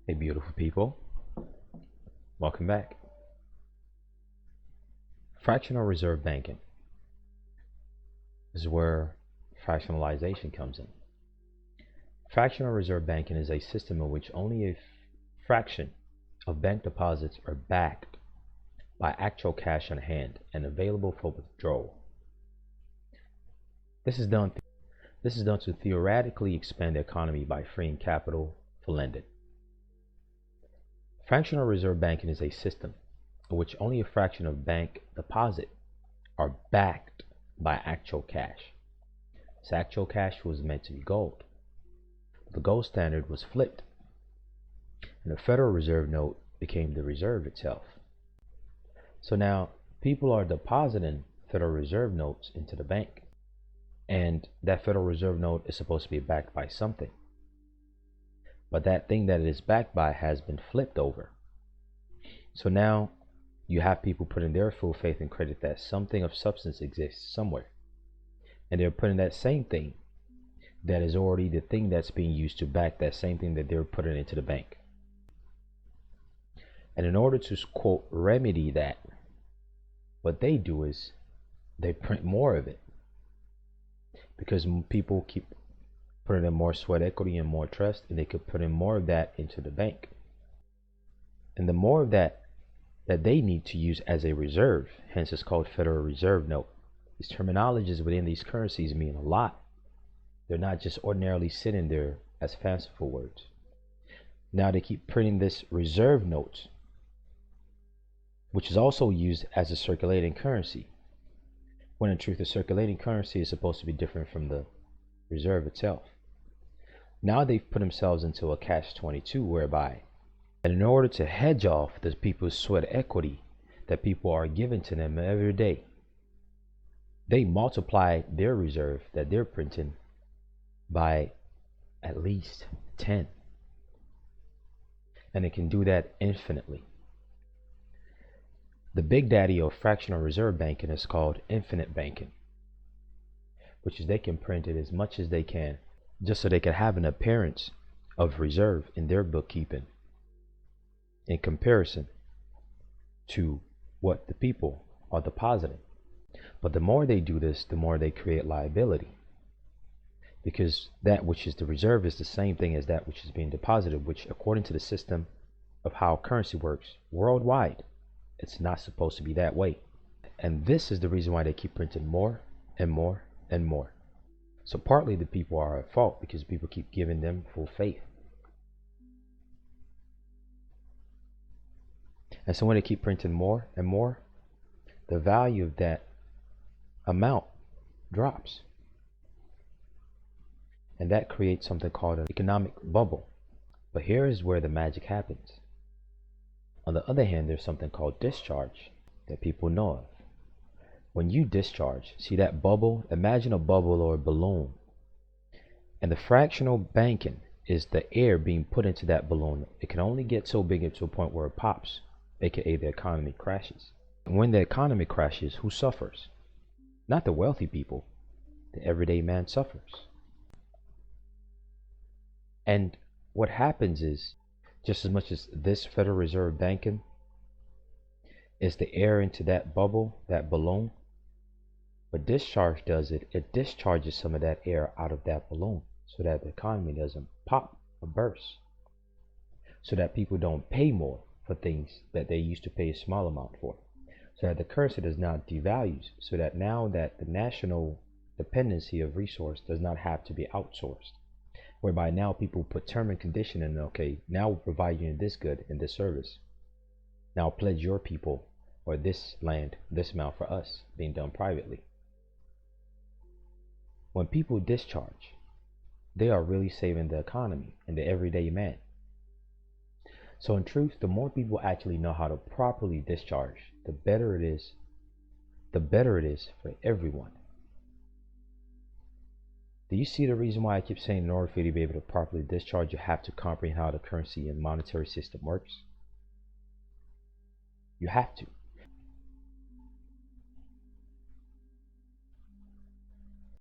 Hey, beautiful people, welcome back. Fractional reserve banking is where fractionalization comes in. Fractional reserve banking is a system in which only a fraction of bank deposits are backed by actual cash on hand and available for withdrawal. This is done to theoretically expand the economy by freeing capital for lending. Fractional reserve banking is a system in which only a fraction of bank deposits are backed by actual cash. This actual cash was meant to be gold. The gold standard was flipped, and the Federal Reserve note became the reserve itself. So now people are depositing Federal Reserve notes into the bank, and that Federal Reserve note is supposed to be backed by something. But that thing that it is backed by has been flipped over. So now you have people putting their full faith and credit that something of substance exists somewhere. And they're putting that same thing that is already the thing that's being used to back that same thing that they're putting into the bank. And in order to, quote, remedy that, what they do is they print more of it. Because people keep putting in more sweat equity and more trust, and they could put in more of that into the bank. And the more of that they need to use as a reserve, hence it's called Federal Reserve Note. These terminologies within these currencies mean a lot. They're not just ordinarily sitting there as fanciful words. Now they keep printing this reserve notes, which is also used as a circulating currency, when in truth the circulating currency is supposed to be different from the reserve itself. Now they've put themselves into a catch-22 whereby, and in order to hedge off the people's sweat equity that people are giving to them every day, they multiply their reserve that they're printing by at least 10. And it can do that infinitely. The big daddy of fractional reserve banking is called infinite banking, which is they can print it as much as they can just so they can have an appearance of reserve in their bookkeeping in comparison to what the people are depositing. But the more they do this, the more they create liability, because that which is the reserve is the same thing as that which is being deposited, which according to the system of how currency works worldwide, it's not supposed to be that way. And this is the reason why they keep printing more and more and more. So partly the people are at fault because people keep giving them full faith. And so when they keep printing more and more, the value of that amount drops. And that creates something called an economic bubble. But here is where the magic happens. On the other hand, there's something called discharge that people know of. When you discharge, see that bubble? Imagine a bubble or a balloon. And the fractional banking is the air being put into that balloon. It can only get so big to a point where it pops, aka the economy crashes. And when the economy crashes, who suffers? Not the wealthy people. The everyday man suffers. And what happens is, just as much as this Federal Reserve banking is the air into that bubble, that balloon, what discharge does, it discharges some of that air out of that balloon so that the economy doesn't pop or burst, so that people don't pay more for things that they used to pay a small amount for, so that the currency does not devalue, so that now that the national dependency of resource does not have to be outsourced, whereby now people put term and condition in, okay, now we'll provide you this good and this service. Now pledge your people or this land, this amount for us, being done privately. When people discharge, they are really saving the economy and the everyday man. So in truth, the more people actually know how to properly discharge, the better it is for everyone. Do you see the reason why I keep saying in order for you to be able to properly discharge, you have to comprehend how the currency and monetary system works? You have to.